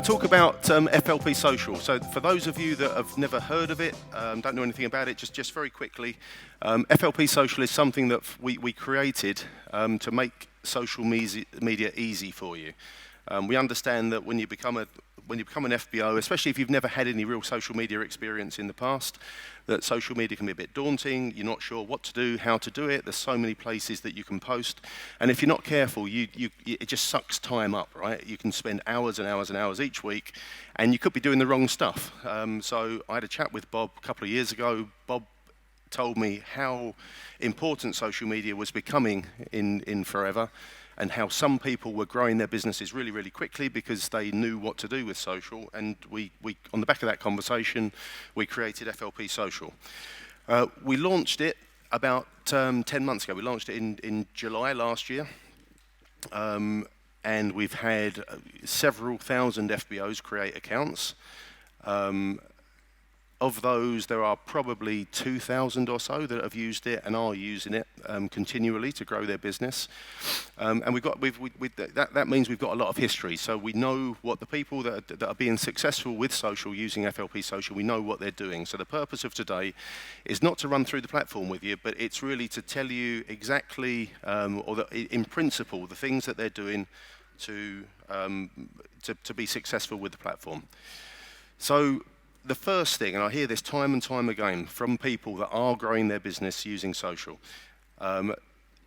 to talk about FLP Social. So for those of you that have never heard of it, don't know anything about it, just very quickly, FLP Social is something that we created to make social media easy for you. We understand that when you become an FBO, especially if you've never had any real social media experience in the past, that social media can be a bit daunting. You're not sure what to do, how to do it. There's so many places that you can post. And if you're not careful, it just sucks time up, right? You can spend hours and hours and hours each week, and you could be doing the wrong stuff. So I had a chat with Bob a couple of years ago. Bob told me how important social media was becoming in Forever, and how some people were growing their businesses really, really quickly because they knew what to do with social. And we on the back of that conversation, we created FLP Social. We launched it about 10 months ago. We launched it in July last year. And we've had several thousand FBOs create accounts. Of those, there are probably 2,000 or so that have used it and are using it continually to grow their business. And that means we've got a lot of history. So we know what the people that are being successful with social, using FLP Social, we know what they're doing. So the purpose of today is not to run through the platform with you, but it's really to tell you exactly, in principle, the things that they're doing to be successful with the platform. So the first thing, and I hear this time and time again from people that are growing their business using social, the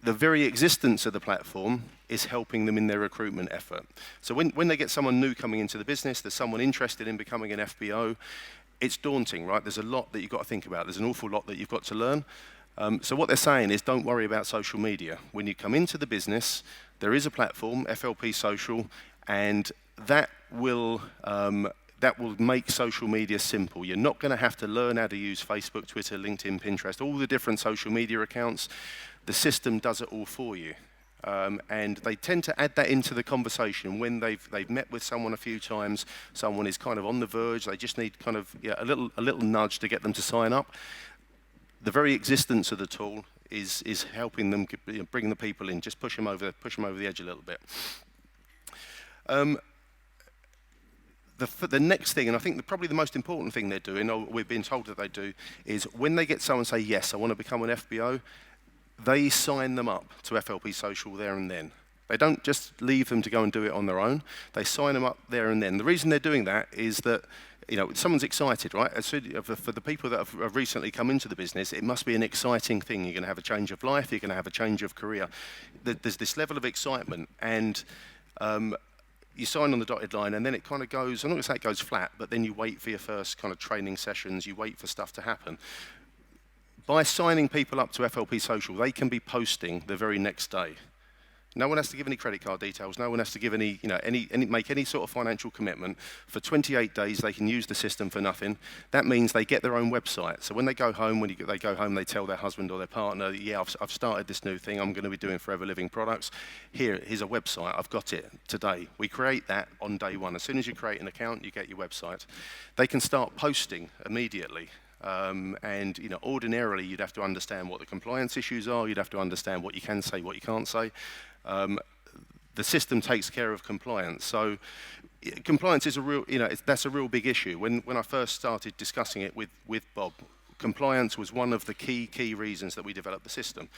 very existence of the platform is helping them in their recruitment effort. So when they get someone new coming into the business, there's someone interested in becoming an FBO, it's daunting, right? There's a lot that you've got to think about. There's an awful lot that you've got to learn. So what they're saying is, don't worry about social media. When you come into the business, there is a platform, FLP Social, and that will make social media simple. You're not going to have to learn how to use Facebook, Twitter, LinkedIn, Pinterest, all the different social media accounts. The system does it all for you. And they tend to add that into the conversation when they've met with someone a few times. Someone is kind of on the verge. They just need kind of a little nudge to get them to sign up. The very existence of the tool is helping them, bring the people in, just push them over the edge a little bit. The next thing, and I think probably the most important thing they're doing, or we've been told that they do, is when they get someone say, yes, I want to become an FBO, they sign them up to FLP Social there and then. They don't just leave them to go and do it on their own. They sign them up there and then. The reason they're doing that is that, someone's excited, right? For the people that have recently come into the business, it must be an exciting thing. You're going to have a change of life. You're going to have a change of career. There's this level of excitement, and you sign on the dotted line, and then it kind of goes, I'm not going to say it goes flat, but then you wait for your first kind of training sessions, you wait for stuff to happen. By signing people up to FLP Social, they can be posting the very next day. No one has to give any credit card details, no one has to give make any sort of financial commitment. For 28 days, they can use the system for nothing. That means they get their own website. So when they go home, they tell their husband or their partner, yeah, I've started this new thing, I'm going to be doing Forever Living products. Here's a website, I've got it today. We create that on day one. As soon as you create an account, you get your website. They can start posting immediately. Ordinarily, you'd have to understand what the compliance issues are, you'd have to understand what you can say, what you can't say. The system takes care of compliance. So compliance is that's a real big issue. When I first started discussing it with Bob, compliance was one of the key reasons that we developed the system.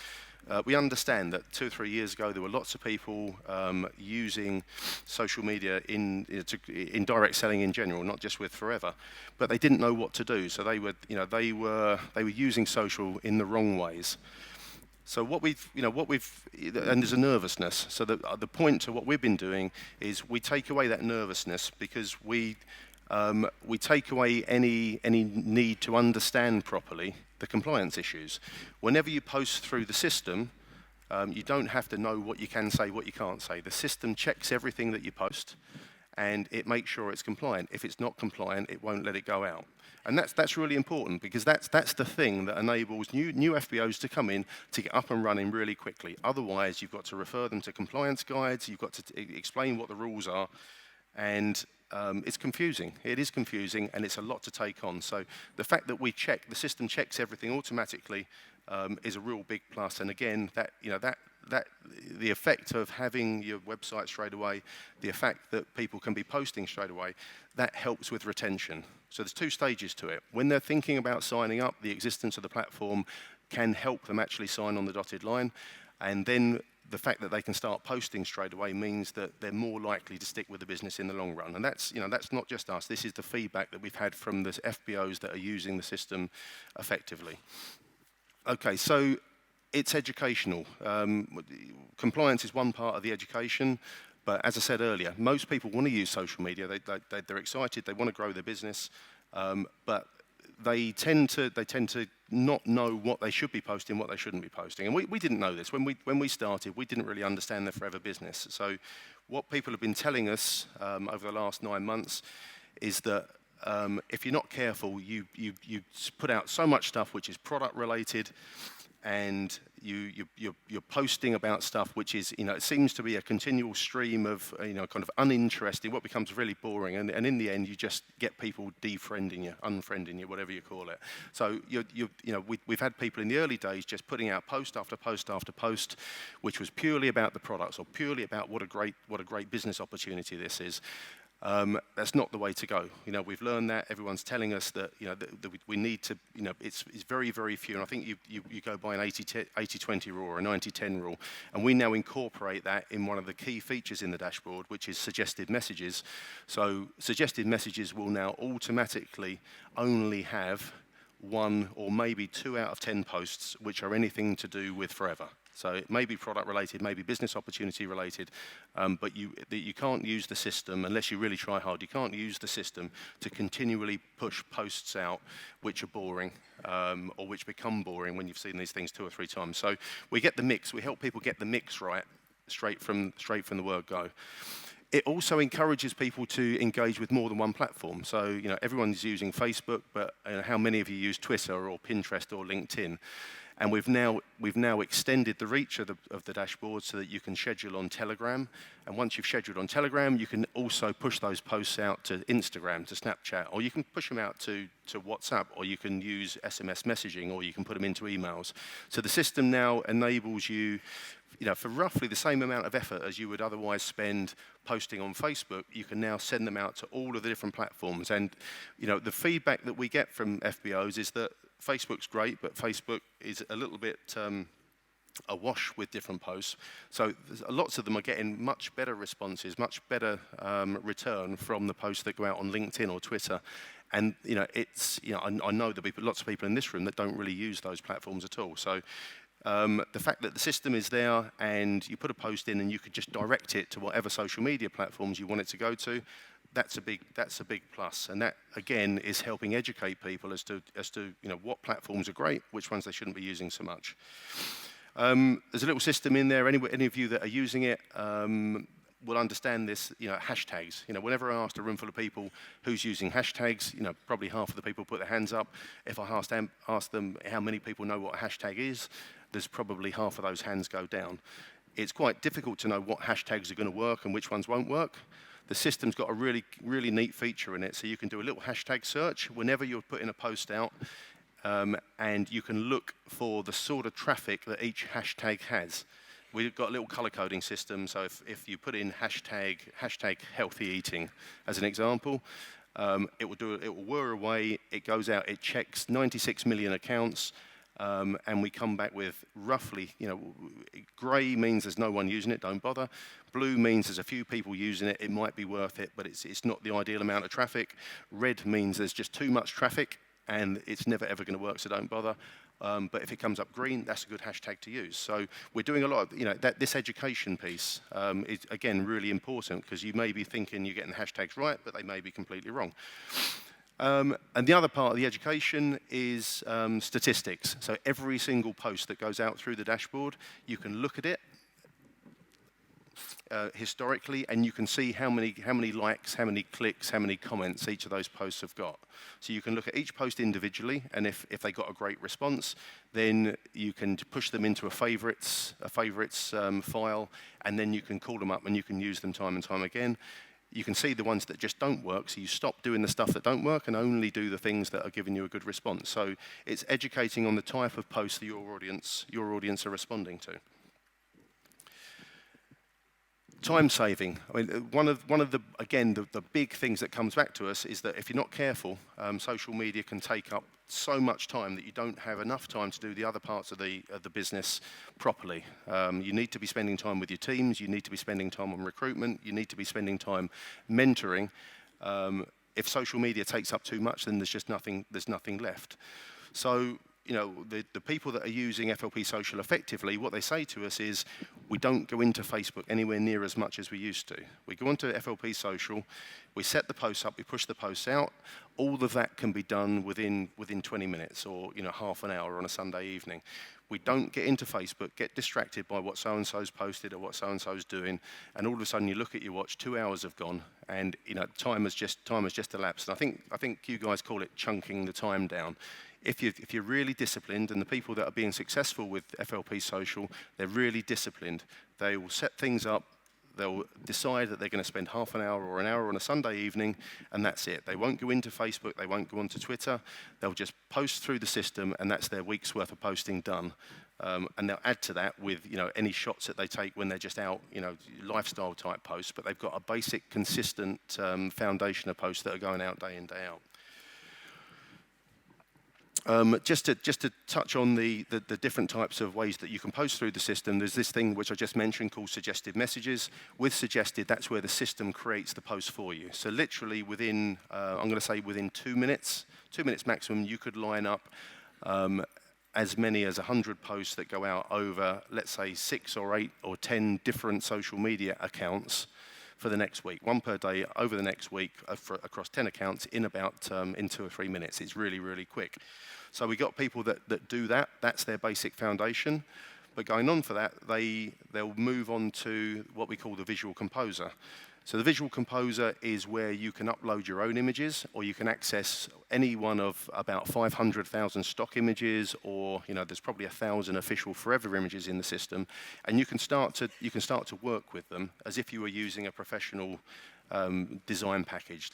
We understand that 2 or 3 years ago, there were lots of people using social media in direct selling in general, not just with Forever, but they didn't know what to do. So they were using social in the wrong ways. So and there's a nervousness. So the point to what we've been doing is we take away that nervousness because we take away any need to understand properly the compliance issues. Whenever you post through the system, you don't have to know what you can say, what you can't say. The system checks everything that you post, and it makes sure it's compliant. If it's not compliant, it won't let it go out. And that's really important because that's the thing that enables new FBOs to come in to get up and running really quickly. Otherwise, you've got to refer them to compliance guides, you've got to explain what the rules are, and it's confusing. It is confusing, and it's a lot to take on. So the fact that the system checks everything automatically is a real big plus. And again, that the effect of having your website straight away, the effect that people can be posting straight away, that helps with retention. So there's two stages to it. When they're thinking about signing up, the existence of the platform can help them actually sign on the dotted line. And then the fact that they can start posting straight away means that they're more likely to stick with the business in the long run. And that's, that's not just us. This is the feedback that we've had from the FBOs that are using the system effectively. Okay, so it's educational. Compliance is one part of the education, but as I said earlier, most people want to use social media. They're excited, they want to grow their business, but they tend to not know what they should be posting, what they shouldn't be posting. And we didn't know this. When we started, we didn't really understand the forever business. So what people have been telling us over the last 9 months is that if you're not careful, you put out so much stuff which is product related, and you're posting about stuff which is, it seems to be a continual stream of, kind of uninteresting, what becomes really boring, and in the end you just get people defriending you, unfriending you, whatever you call it. So we've had people in the early days just putting out post after post after post, which was purely about the products or purely about what a great business opportunity this is. That's not the way to go. We've learned that. Everyone's telling us that, that we need to, it's very, very few. And I think you go by an 80-20 rule or a 90-10 rule. And we now incorporate that in one of the key features in the dashboard, which is suggestive messages. So suggestive messages will now automatically only have 1 or maybe 2 out of 10 posts which are anything to do with forever. So it may be product related, maybe business opportunity related, but you can't use the system, unless you really try hard, you can't use the system to continually push posts out which are boring, or which become boring when you've seen these things 2 or 3 times. So we get the mix, we help people get the mix right, straight from the word go. It also encourages people to engage with more than one platform. So, everyone's using Facebook, but how many of you use Twitter or Pinterest or LinkedIn? And we've now extended the reach of the dashboard so that you can schedule on Telegram. And once you've scheduled on Telegram, you can also push those posts out to Instagram, to Snapchat, or you can push them out to WhatsApp, or you can use SMS messaging, or you can put them into emails. So the system now enables you, for roughly the same amount of effort as you would otherwise spend posting on Facebook, you can now send them out to all of the different platforms. And the feedback that we get from FBOs is that Facebook's great, but Facebook is a little bit awash with different posts. So lots of them are getting much better responses, much better return from the posts that go out on LinkedIn or Twitter. And I know there'll be lots of people in this room that don't really use those platforms at all. So the fact that the system is there and you put a post in and you could just direct it to whatever social media platforms you want it to go to, that's a big plus. And that again is helping educate people as to what platforms are great, which ones they shouldn't be using so much. There's a little system in there. Any of you that are using it will understand this. Hashtags. Whenever I asked a room full of people who's using hashtags, probably half of the people put their hands up. If I ask them how many people know what a hashtag is, there's probably half of those hands go down. It's quite difficult to know what hashtags are going to work and which ones won't work. The system's got a really, really neat feature in it, so you can do a little hashtag search whenever you're putting a post out, and you can look for the sort of traffic that each hashtag has. We've got a little color coding system, so if you put in hashtag healthy eating as an example, it will whir away, it goes out, it checks 96 million accounts, and we come back with roughly, grey means there's no one using it, don't bother. Blue means there's a few people using it, it might be worth it, but it's not the ideal amount of traffic. Red means there's just too much traffic, and it's never ever going to work, so don't bother. But if it comes up green, that's a good hashtag to use. So we're doing a lot of, this education piece is, again, really important, because you may be thinking you're getting the hashtags right, but they may be completely wrong. And the other part of the education is statistics. So every single post that goes out through the dashboard, you can look at it historically, and you can see how many likes, how many clicks, how many comments each of those posts have got. So you can look at each post individually, and if they got a great response, then you can push them into a favorites file, and then you can call them up and you can use them time and time again. You can see the ones that just don't work, so you stop doing the stuff that don't work and only do the things that are giving you a good response. So it's educating on the type of post that your audience are responding to. Time saving. I mean, one of the, again, the big things that comes back to us is that if you're not careful, social media can take up so much time that you don't have enough time to do the other parts of the business properly. You need to be spending time with your teams, you need to be spending time on recruitment, you need to be spending time mentoring. If social media takes up too much, then there's nothing left. So, you know, the people that are using FLP Social effectively, what they say to us is, we don't go into Facebook anywhere near as much as we used to. We go into FLP Social, we set the posts up, we push the posts out. All of that can be done within 20 minutes or, you know, half an hour on a Sunday evening. We don't get into Facebook, get distracted by what so-and-so's posted or what so-and-so's doing, and all of a sudden you look at your watch, 2 hours have gone, and, you know, time has just elapsed. And I think you guys call it chunking the time down. If you're really disciplined, and the people that are being successful with FLP Social, they're really disciplined. They will set things up, they'll decide that they're going to spend half an hour or an hour on a Sunday evening, and that's it. They won't go into Facebook, they won't go onto Twitter, they'll just post through the system, and that's their week's worth of posting done. And they'll add to that with, you know, any shots that they take when they're just out, you know, lifestyle type posts, but they've got a basic, consistent foundation of posts that are going out day in, day out. Just to touch on the different types of ways that you can post through the system, there's this thing which I just mentioned called Suggestive Messages. With Suggested, that's where the system creates the post for you. So literally within, I'm going to say within 2 minutes maximum, you could line up as many as 100 posts that go out over, let's say, 6 or 8 or 10 different social media accounts for the next week, one per day over the next week across 10 accounts in about in 2 or 3 minutes. It's really, really quick. So we got people that do that. That's their basic foundation. But going on for that, they'll move on to what we call the Visual Composer. So the Visual Composer is where you can upload your own images, or you can access any one of about 500,000 stock images, or, you know, there's probably 1,000 official forever images in the system, and you can start to work with them as if you were using a professional design package.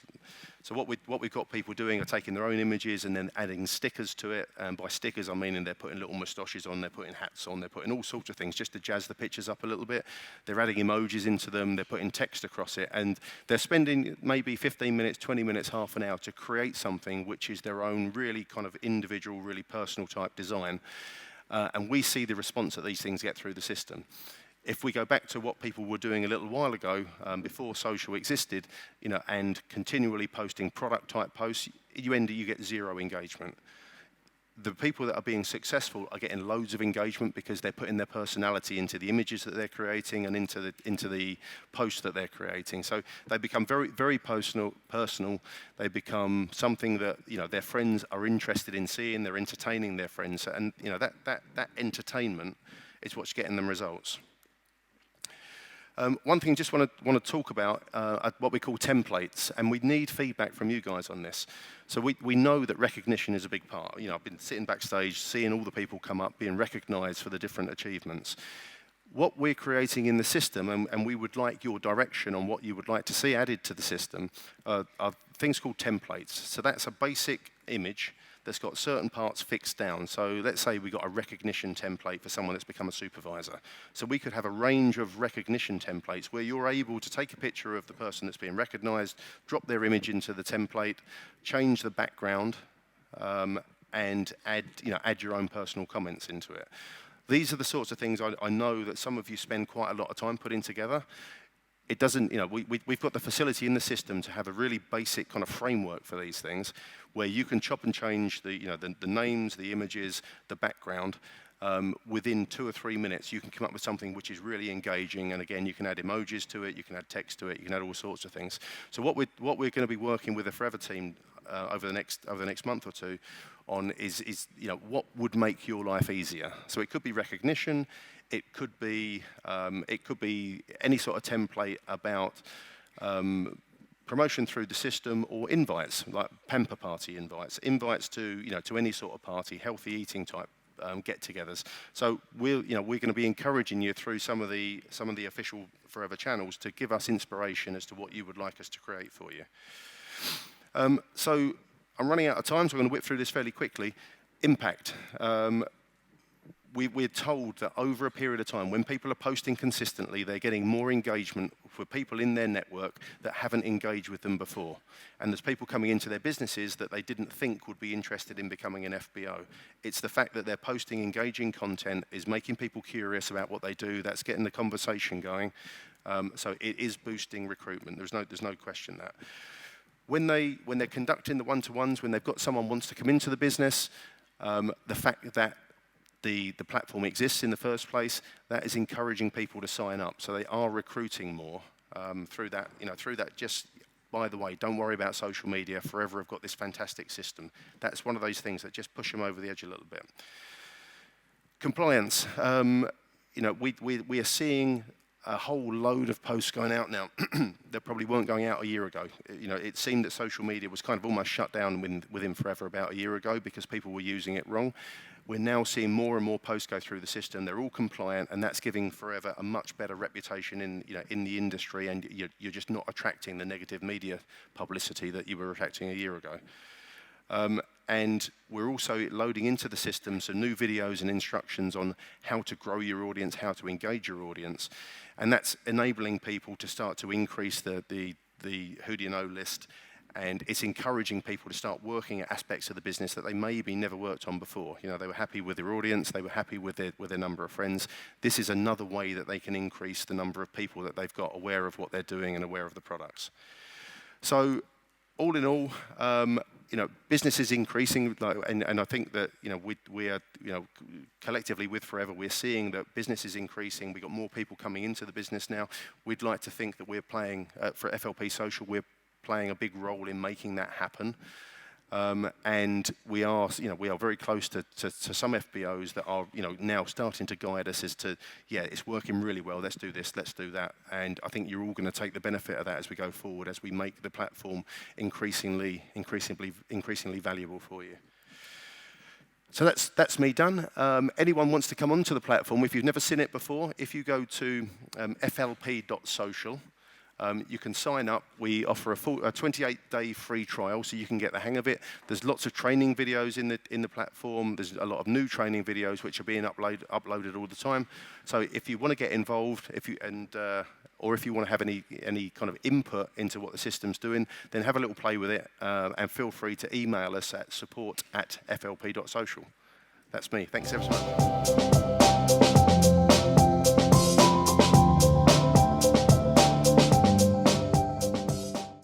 So what we've got people doing are taking their own images and then adding stickers to it. And by stickers, I mean they're putting little moustaches on, they're putting hats on, they're putting all sorts of things just to jazz the pictures up a little bit. They're adding emojis into them, they're putting text across it, and they're spending maybe 15 minutes, 20 minutes, half an hour to create something which is their own really kind of individual, really personal type design. And we see the response that these things get through the system. If we go back to what people were doing a little while ago, before social existed, you know, and continually posting product type posts, you get zero engagement. The people that are being successful are getting loads of engagement because they're putting their personality into the images that they're creating and into the posts that they're creating. So they become very, very personal. They become something that, you know, their friends are interested in seeing. They're entertaining their friends, and, you know, that entertainment is what's getting them results. One thing I just want to talk about what we call templates, and we need feedback from you guys on this. So we know that recognition is a big part. You know, I've been sitting backstage, seeing all the people come up, being recognised for the different achievements. What we're creating in the system, and we would like your direction on what you would like to see added to the system, are things called templates. So that's a basic image that's got certain parts fixed down. So let's say we got a recognition template for someone that's become a supervisor. So we could have a range of recognition templates where you're able to take a picture of the person that's being recognized, drop their image into the template, change the background, and add your own personal comments into it. These are the sorts of things I know that some of you spend quite a lot of time putting together. It doesn't, you know, we've got the facility in the system to have a really basic kind of framework for these things, where you can chop and change the names, the images, the background. Within 2 or 3 minutes, you can come up with something which is really engaging. And again, you can add emojis to it, you can add text to it, you can add all sorts of things. So what we're going to be working with the Forever team over the next month or two on is you know, what would make your life easier. So it could be recognition. It could be any sort of template about promotion through the system, or invites, like pamper party invites to any sort of party, healthy eating type get-togethers. So we're going to be encouraging you through some of the official Forever channels to give us inspiration as to what you would like us to create for you. So I'm running out of time, so I'm going to whip through this fairly quickly. Impact. we're told that over a period of time, when people are posting consistently, they're getting more engagement for people in their network that haven't engaged with them before. And there's people coming into their businesses that they didn't think would be interested in becoming an FBO. It's the fact that they're posting engaging content is making people curious about what they do. That's getting the conversation going. So it is boosting recruitment. There's no question that. When they're conducting the one-to-ones, when they've got someone wants to come into the business, the fact that the platform exists in the first place, that is encouraging people to sign up. So they are recruiting more through that. Through that. Just by the way, don't worry about social media. Forever have got this fantastic system. That's one of those things that just push them over the edge a little bit. Compliance. We are seeing a whole load of posts going out now that probably weren't going out a year ago. It seemed that social media was kind of almost shut down within Forever about a year ago because people were using it wrong. We're now seeing more and more posts go through the system. They're all compliant, and that's giving Forever a much better reputation in the industry, and you're just not attracting the negative media publicity that you were attracting a year ago. And we're also loading into the system some new videos and instructions on how to grow your audience, how to engage your audience. And that's enabling people to start to increase the who do you know list. And it's encouraging people to start working at aspects of the business that they maybe never worked on before. They were happy with their audience, they were happy with their number of friends. This is another way that they can increase the number of people that they've got aware of what they're doing and aware of the products. So all in all, business is increasing, and I think that we are collectively with Forever, we're seeing that business is increasing. We've got more people coming into the business now. We'd like to think that we're playing for FLP Social. We're playing a big role in making that happen, and we are very close to some FBOs that are now starting to guide us as to it's working really well. Let's do this. Let's do that. And I think you're all going to take the benefit of that as we go forward, as we make the platform increasingly valuable for you. So that's me done. Anyone wants to come onto the platform, if you've never seen it before, if you go to flp.social, you can sign up. We offer a 28-day free trial, so you can get the hang of it. There's lots of training videos in the platform. There's a lot of new training videos which are being uploaded all the time. So if you want to get involved, or if you want to have any kind of input into what the system's doing, then have a little play with it, and feel free to email us at support@flp.social. That's me. Thanks ever so much.